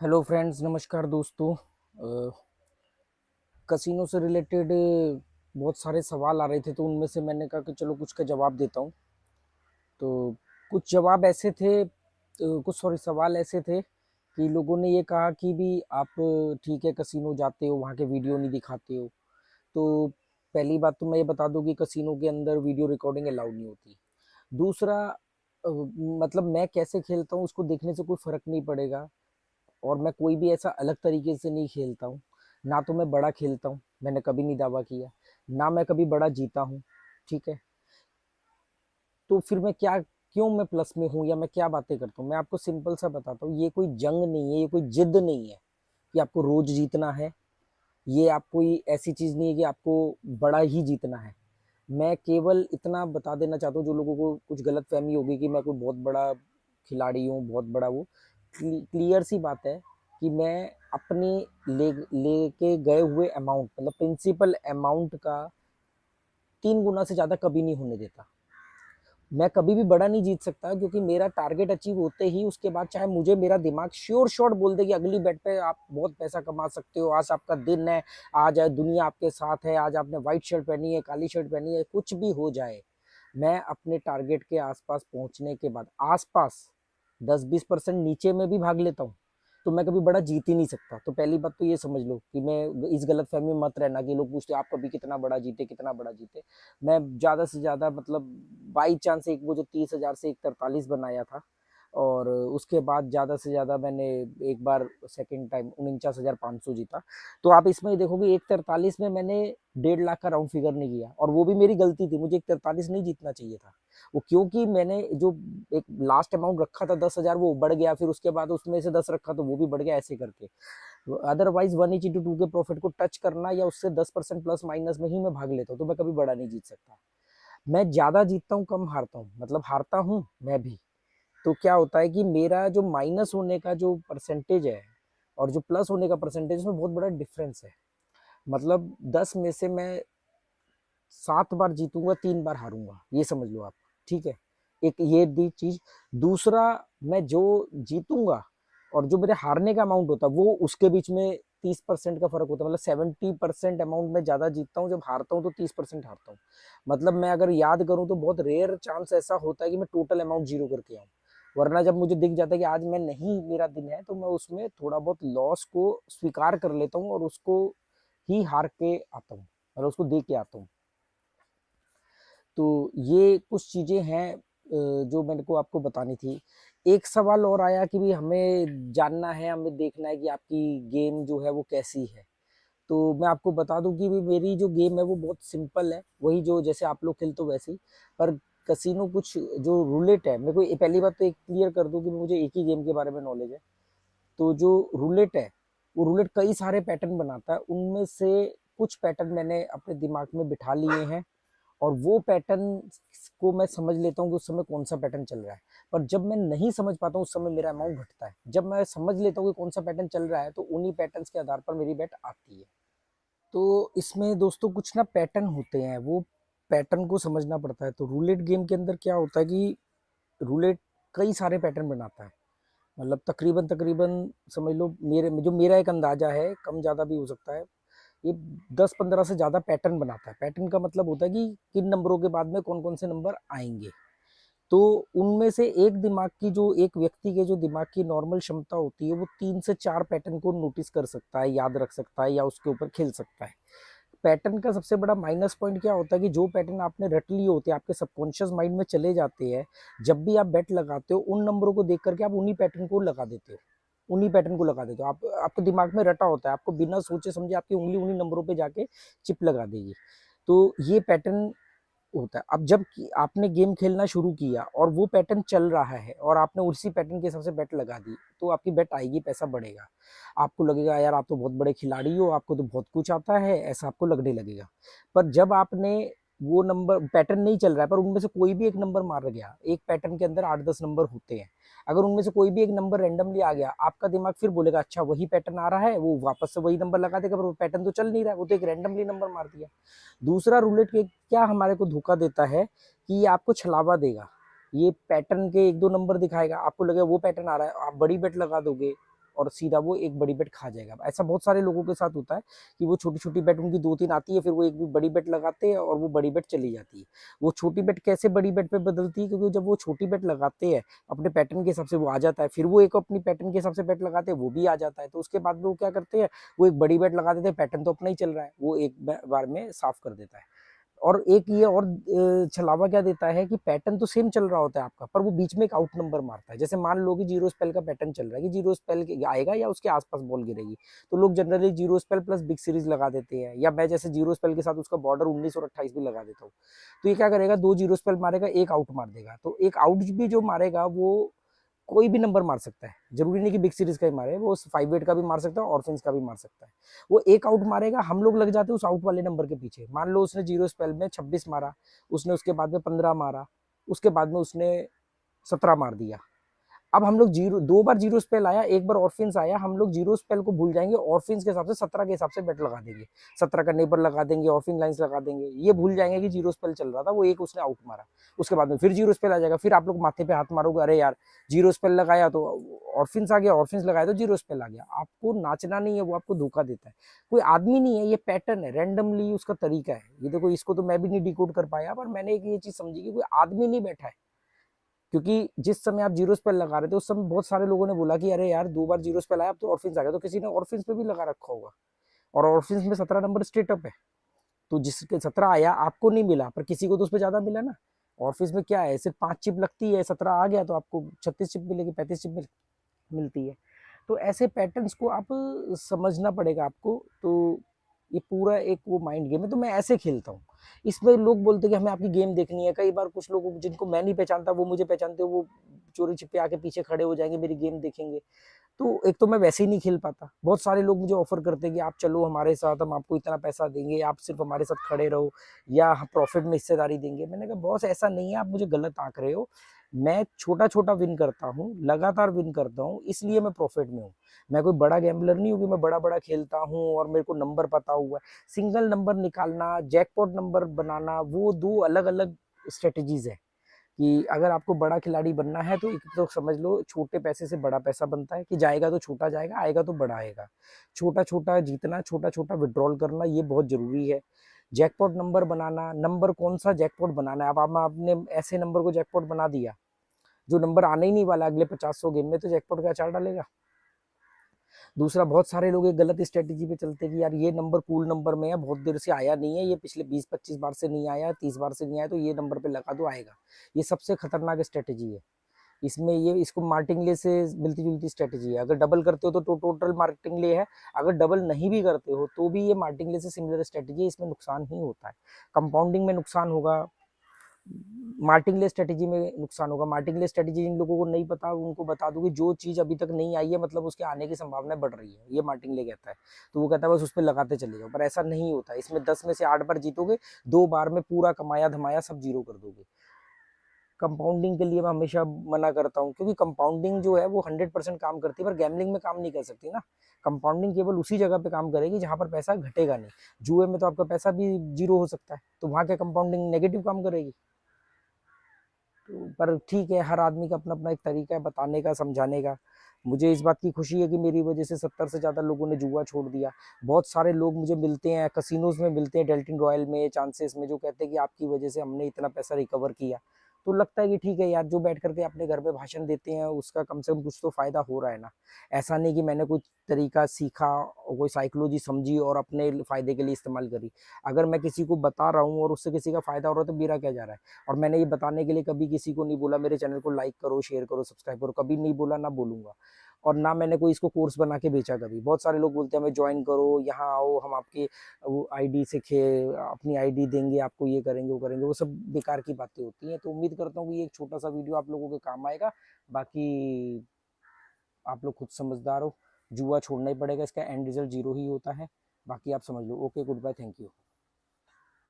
Hello friends, नमस्कार दोस्तों। Casino से रिलेटेड बहुत सारे सवाल आ रहे थे, तो उनमें से मैंने कहा कि चलो कुछ का जवाब देता हूँ। तो कुछ जवाब ऐसे थे, कुछ सॉरी सवाल ऐसे थे कि लोगों ने ये कहा कि भी आप ठीक है कसिनो जाते हो, वहाँ के वीडियो नहीं दिखाते हो। तो पहली बात तो मैं ये बता दूं कि कसिनो के अंदर वीडियो रिकॉर्डिंग अलाउड नहीं होती। दूसरा, मतलब मैं कैसे खेलता हूँ उसको देखने से कोई फर्क नहीं पड़ेगा, और मैं कोई भी ऐसा अलग तरीके से नहीं खेलता हूँ। ना तो मैं बड़ा खेलता हूँ, मैंने कभी नहीं दावा किया, ना मैं कभी बड़ा जीता हूँ। ठीक है, तो फिर मैं क्या, क्यों मैं प्लस में हूँ या मैं क्या बातें करता हूँ? मैं आपको सिंपल सा बताता हूँ, ये कोई जंग नहीं है, ये कोई जिद नहीं है कि आपको रोज जीतना है। ये आप कोई ऐसी चीज नहीं है कि आपको बड़ा ही जीतना है। मैं केवल इतना बता देना चाहता हूँ, जो लोगों को कुछ गलत फहमी होगी कि मैं कोई बहुत बड़ा खिलाड़ी हूँ, बहुत बड़ा वो, क्लियर सी बात है कि मैं अपने लेके गए हुए अमाउंट, मतलब प्रिंसिपल अमाउंट का 3 गुना से ज्यादा कभी नहीं होने देता। मैं कभी भी बड़ा नहीं जीत सकता, क्योंकि मेरा टारगेट अचीव होते ही उसके बाद चाहे मुझे मेरा दिमाग श्योर शॉट बोल दे कि अगली बेट पे आप बहुत पैसा कमा सकते हो, आज आपका दिन है, आज दुनिया आपके साथ है, आज आपने व्हाइट शर्ट पहनी है, काली शर्ट पहनी है, कुछ भी हो जाए, मैं अपने टारगेट के आसपास पहुंचने के बाद आसपास 10-20% नीचे में भी भाग लेता हूँ, तो मैं कभी बड़ा जीत ही नहीं सकता। तो पहली बात तो ये समझ लो कि मैं इस गलत फहमी में मत रहना कि लोग पूछते आप कभी कितना बड़ा जीते, कितना बड़ा जीते। मैं ज़्यादा से ज़्यादा, मतलब बाई चांस एक वो जो 30,000 से एक 43 बनाया था, और उसके बाद ज़्यादा से ज़्यादा मैंने एक बार सेकंड टाइम 49,500 जीता। तो आप इसमें ही देखोगे, एक 43 में मैंने 1.5 लाख का राउंड फिगर नहीं किया, और वो भी मेरी गलती थी, मुझे एक 43 नहीं जीतना चाहिए था वो, क्योंकि मैंने जो एक लास्ट अमाउंट रखा था 10,000, वो बढ़ गया, फिर उसके बाद उसमें से 10 रखा तो वो भी बढ़ गया, ऐसे करके। अदरवाइज 1/2 के प्रॉफिट को टच करना या उससे 10% प्लस माइनस में ही मैं भाग लेता हूँ, तो मैं कभी बड़ा नहीं जीत सकता। मैं ज्यादा जीतता हूँ, कम हारता हूँ, मतलब हारता हूँ मैं भी। तो क्या होता है कि मेरा जो माइनस होने का जो परसेंटेज है और जो प्लस होने का परसेंटेज में बहुत बड़ा डिफरेंस है। मतलब 10 में से मैं 7 बार जीतूंगा, 3 बार हारूंगा, ये समझ लो आप। ठीक है, एक ये दी चीज। दूसरा, मैं जो जीतूंगा और जो मेरे हारने का अमाउंट होता है, वो उसके बीच में 30% का फर्क होता है। मतलब 70% अमाउंट में ज्यादा जीतता हूँ, जब हारता हूँ तो 30% हारता हूँ। मतलब मैं अगर याद करूँ तो बहुत रेयर चांस ऐसा होता है कि मैं टोटल अमाउंट जीरो करके आऊँ। वरना जब मुझे दिख जाता है कि आज मैं नहीं, मेरा दिन है, तो मैं उसमें थोड़ा बहुत लॉस को स्वीकार कर लेता हूँ और उसको ही हार के आता हूँ, और उसको दे के आता हूँ। तो ये कुछ चीजें हैं जो मैंने को आपको बतानी थी। एक सवाल और आया कि भी हमें जानना है, हमें देखना है कि आपकी गेम जो है वो कैसी है। तो मैं आपको बता दूं कि भी मेरी जो गेम है वो बहुत सिंपल है, वही जो जैसे आप लोग खेलते हो वैसे ही। पर कसिनो कुछ जो रूलेट है, मेरे को पहली बात तो एक क्लियर कर दूं कि मुझे एक ही गेम के बारे में नॉलेज है। तो जो रूलेट है, वो रूलेट कई सारे पैटर्न बनाता है, उनमें से कुछ पैटर्न मैंने अपने दिमाग में बिठा लिए हैं, और वो पैटर्न को मैं समझ लेता हूँ कि उस समय कौन सा पैटर्न चल रहा है। पर जब मैं नहीं समझ पाता हूँ, उस समय मेरा अमाउंट घटता है। जब मैं समझ लेता हूँ कि कौन सा पैटर्न चल रहा है, तो उन्हीं पैटर्न्स के आधार पर मेरी बेट आती है। तो इसमें दोस्तों कुछ ना पैटर्न होते हैं, वो पैटर्न को समझना पड़ता है। तो रूलेट गेम के अंदर क्या होता है कि रूलेट कई सारे पैटर्न बनाता है। मतलब तकरीबन तकरीबन समझ लो, मेरा एक अंदाजा है, कम ज़्यादा भी हो सकता है, ये 10-15 से ज़्यादा पैटर्न बनाता है। पैटर्न का मतलब होता है कि किन नंबरों के बाद में कौन कौन से नंबर आएंगे। तो उनमें से एक व्यक्ति के जो दिमाग की नॉर्मल क्षमता होती है, वो 3 से 4 पैटर्न को नोटिस कर सकता है, याद रख सकता है, या उसके ऊपर खेल सकता है। पैटर्न का सबसे बड़ा माइनस पॉइंट क्या होता है कि जो पैटर्न आपने रट लिए होते हैं, आपके सबकॉन्शियस माइंड में चले जाते हैं। जब भी आप बेट लगाते हो, उन नंबरों को देख करके आप उन्हीं पैटर्न को लगा देते हो, उन्हीं पैटर्न को लगा देते हो। आप, आपके दिमाग में रटा होता है, आपको बिना सोचे समझे आपकी उंगली उन्हीं नंबरों पे जाके चिप लगा देगी। तो ये पैटर्न होता है। अब जब आपने गेम खेलना शुरू किया और वो पैटर्न चल रहा है और आपने उसी पैटर्न के हिसाब से बेट लगा दी, तो आपकी बेट आएगी, पैसा बढ़ेगा। आपको लगेगा यार आप तो बहुत बड़े खिलाड़ी हो, आपको तो बहुत कुछ आता है, ऐसा आपको लगने लगेगा। पर जब आपने वो नंबर पैटर्न नहीं चल रहा है, पर उनमें से कोई भी एक नंबर मार गया, एक पैटर्न के अंदर 8-10 नंबर होते हैं, अगर उनमें से कोई भी एक नंबर रेंडमली आ गया, आपका दिमाग फिर बोलेगा अच्छा वही पैटर्न आ रहा है, वो वापस से वही नंबर लगा देगा, पर वो पैटर्न तो चल नहीं रहा है, वो तो एक रेंडमली नंबर मार दिया। दूसरा, रूलेट के क्या हमारे को धोखा देता है कि ये आपको छलावा देगा। ये पैटर्न के 1-2 नंबर दिखाएगा, आपको लगेगा वो पैटर्न आ रहा है, आप बड़ी बेट लगा दोगे, और सीधा वो एक बड़ी बेट खा जाएगा। ऐसा बहुत सारे लोगों के साथ होता है कि वो छोटी छोटी बेट उनकी 2-3 आती है, फिर वो एक भी बड़ी बेट लगाते हैं और वो बड़ी बेट चली जाती है। वो छोटी बेट कैसे बड़ी बेट पे बदलती है, क्योंकि जब वो छोटी बेट लगाते हैं अपने पैटर्न के हिसाब से वो आ जाता है, फिर वो एक अपनी पैटर्न के हिसाब से बेट लगाते हैं, वो भी आ जाता है। तो उसके बाद में वो क्या करते हैं, वो एक बड़ी बेट लगा देते हैं, पैटर्न तो अपना ही चल रहा है, वो एक बार में साफ कर देता है। और एक ये और छलावा क्या देता है कि पैटर्न तो सेम चल रहा होता है आपका, पर वो बीच में एक आउट नंबर मारता है। जैसे मान लो कि जीरो स्पेल का पैटर्न चल रहा है कि जीरो स्पेल आएगा या उसके आसपास बॉल गिरेगी, तो लोग generally zero spell plus big series लगा देते हैं, या मैं जैसे जीरो स्पेल के साथ उसका बॉर्डर 19 और 28 भी लगा देता हूँ। तो ये क्या करेगा, 2 जीरो स्पेल मारेगा, एक आउट मार देगा। तो एक आउट भी जो मारेगा वो कोई भी नंबर मार सकता है, जरूरी नहीं कि बिग सीरीज का ही मारे, वो 5-8 का भी मार सकता है, ऑर्फिन्स का भी मार सकता है। वो एक आउट मारेगा, हम लोग लग जाते हैं उस आउट वाले नंबर के पीछे। मान लो उसने जीरो स्पेल में 26 मारा, उसने उसके बाद में 15 मारा, उसके बाद में उसने 17 मार दिया। अब हम लोग जीरो 2 बार जीरो स्पेल आया, एक बार ऑर्फिन्स आया, हम लोग जीरो स्पेल को भूल जाएंगे, ऑर्फिन्स के हिसाब से 17 के हिसाब से बेट लगा देंगे, 17 का नेबर लगा देंगे, ऑर्फिन लाइंस लगा देंगे, ये भूल जाएंगे कि जीरो स्पेल चल रहा था, वो एक उसने आउट मारा। उसके बाद में फिर जीरो स्पेल आ जाएगा, फिर आप लोग माथे पे हाथ मारोगे, अरे यार जीरो स्पेल लगाया तो ऑर्फिन्स आ गया, ऑर्फिन्स लगाया तो जीरो स्पेल आ गया। आपको नाचना नहीं है, वो आपको धोखा देता है। कोई आदमी नहीं है, ये पैटर्न है, रैंडमली उसका तरीका है। ये देखो, इसको तो मैं भी नहीं डिकोड कर पाया, पर मैंने एक ये चीज समझी कि कोई आदमी नहीं बैठा है। क्योंकि जिस समय आप जीरो स्पेल लगा रहे थे उस समय बहुत सारे लोगों ने बोला कि अरे यार 2 बार जीरो स्पेल आया, अब तो ऑर्फिन्स आ गया, तो किसी ने ऑर्फिन्स पे भी लगा रखा होगा, और ऑर्फिन्स में 17 नंबर स्ट्रेट अप है। तो जिसके 17 आया आपको नहीं मिला, पर किसी को तो उस पर ज्यादा मिला ना। ऑर्फिस में क्या है, सिर्फ 5 चिप लगती है, 17 आ गया तो आपको 36 चिप मिलेगी, 35 चिप मिलती है। तो ऐसे पैटर्न्स को आप समझना पड़ेगा आपको। तो ये पूरा एक वो माइंड गेम है, तो मैं ऐसे खेलता हूँ। इसमें लोग बोलते हैं कि हमें आपकी गेम देखनी है। कई बार कुछ लोग जिनको मैं नहीं पहचानता वो मुझे पहचानते हो, वो चोरी छिपे आके पीछे खड़े हो जाएंगे, मेरी गेम देखेंगे। तो एक तो मैं वैसे ही नहीं खेल पाता। बहुत सारे लोग मुझे ऑफर करते हैं कि आप चलो हमारे साथ, हम आपको इतना पैसा देंगे, आप सिर्फ हमारे साथ खड़े रहो, या प्रॉफिट में हिस्सेदारी देंगे। मैंने कहा बॉस ऐसा नहीं है, आप मुझे गलत आंक रहे हो। मैं छोटा छोटा विन करता हूँ, लगातार विन करता हूँ, इसलिए मैं प्रॉफिट में हूँ। मैं कोई बड़ा गैम्बलर नहीं हूँ कि मैं बड़ा बड़ा खेलता हूँ और मेरे को नंबर पता हुआ है। सिंगल नंबर निकालना, जैकपॉट नंबर बनाना, वो 2 अलग अलग स्ट्रेटेजीज है। कि अगर आपको बड़ा खिलाड़ी बनना है तो एक तो समझ लो छोटे पैसे से बड़ा पैसा बनता है, कि जाएगा तो छोटा जाएगा, आएगा तो बड़ा आएगा। छोटा छोटा जीतना, छोटा छोटा विड्रॉल करना, ये बहुत जरूरी है। जैकपॉट नंबर बनाना, नंबर कौन सा जैकपॉट बनाना है। अब आपने ऐसे नंबर को जैकपॉट बना दिया जो नंबर आने ही नहीं वाला अगले 50-100 गेम में, तो जैकपॉट का अचार डालेगा। दूसरा, बहुत सारे लोग एक गलत स्ट्रेटेजी पे चलते हैं कि यार ये नंबर कूल नंबर में है, बहुत देर से आया नहीं है, ये पिछले 20-25 बार से नहीं आया, 30 बार से नहीं आया, तो ये नंबर पे लगा दो, आएगा। ये सबसे खतरनाक स्ट्रेटेजी है। इसमें ये इसको मार्टिंगले से मिलती जुलती स्ट्रेटेजी है। अगर डबल करते हो तो टोटल मार्टिंगले है, अगर डबल नहीं भी करते हो तो भी ये मार्टिंगले से सिमिलर स्ट्रेटेजी है। इसमें नुकसान ही होता है, कंपाउंडिंग में नुकसान होगा, मार्टिंगले स्ट्रेटेजी में नुकसान होगा। मार्टिंगले स्ट्रेटेजी जिन लोगों को नहीं पता उनको बता दूं कि जो चीज अभी तक नहीं आई है मतलब उसके आने की संभावना बढ़ रही है, ये मार्टिंगले कहता है। तो वो कहता है बस उस पर लगाते चले जाओ, पर ऐसा नहीं होता। इसमें 10 में से 8 बार जीतोगे, 2 बार में पूरा कमाया धमाया सब जीरो कर दोगे। कंपाउंडिंग के लिए मैं हमेशा मना करता हूँ, क्योंकि कंपाउंडिंग जो है वो 100% काम करती है, पर गैमलिंग में काम नहीं कर सकती ना। कंपाउंडिंग केवल उसी जगह पे काम करेगी जहां पर पैसा घटेगा नहीं। जुए में तो आपका पैसा भी जीरो हो सकता है, तो वहां क्या कंपाउंडिंग नेगेटिव काम करेगी। तो पर ठीक है, हर आदमी का अपना अपना एक तरीका है बताने का, समझाने का। मुझे इस बात की खुशी है कि मेरी वजह से 70 से ज़्यादा लोगों ने जुआ छोड़ दिया। बहुत सारे लोग मुझे मिलते हैं, कसिनोज में मिलते हैं, डेल्टिन रॉयल में, चांसेस में, जो कहते हैं कि आपकी वजह से हमने इतना पैसा रिकवर किया। तो लगता है कि ठीक है यार, जो बैठ करके अपने घर पे भाषण देते हैं उसका कम से कम कुछ तो फायदा हो रहा है ना। ऐसा नहीं कि मैंने कुछ तरीका सीखा और कोई साइकोलॉजी समझी और अपने फायदे के लिए इस्तेमाल करी। अगर मैं किसी को बता रहा हूँ और उससे किसी का फायदा हो रहा है तो मेरा क्या जा रहा है। और मैंने ये बताने के लिए कभी किसी को नहीं बोला मेरे चैनल को लाइक करो, शेयर करो, सब्सक्राइब करो, कभी नहीं बोला, ना बोलूंगा। और ना मैंने कोई इसको कोर्स बना के बेचा कभी। बहुत सारे लोग बोलते हैं हमें ज्वाइन करो, यहाँ आओ, हम आपकी वो आईडी से अपनी आईडी देंगे आपको, ये करेंगे वो करेंगे, वो सब बेकार की बातें होती हैं। तो उम्मीद करता हूँ कि ये एक छोटा सा वीडियो आप लोगों के काम आएगा। बाकी आप लोग खुद समझदार हो, जुआ छोड़ना ही पड़ेगा, इसका एंड रिजल्ट जीरो ही होता है। बाकी आप समझ लो। Okay, goodbye, thank you.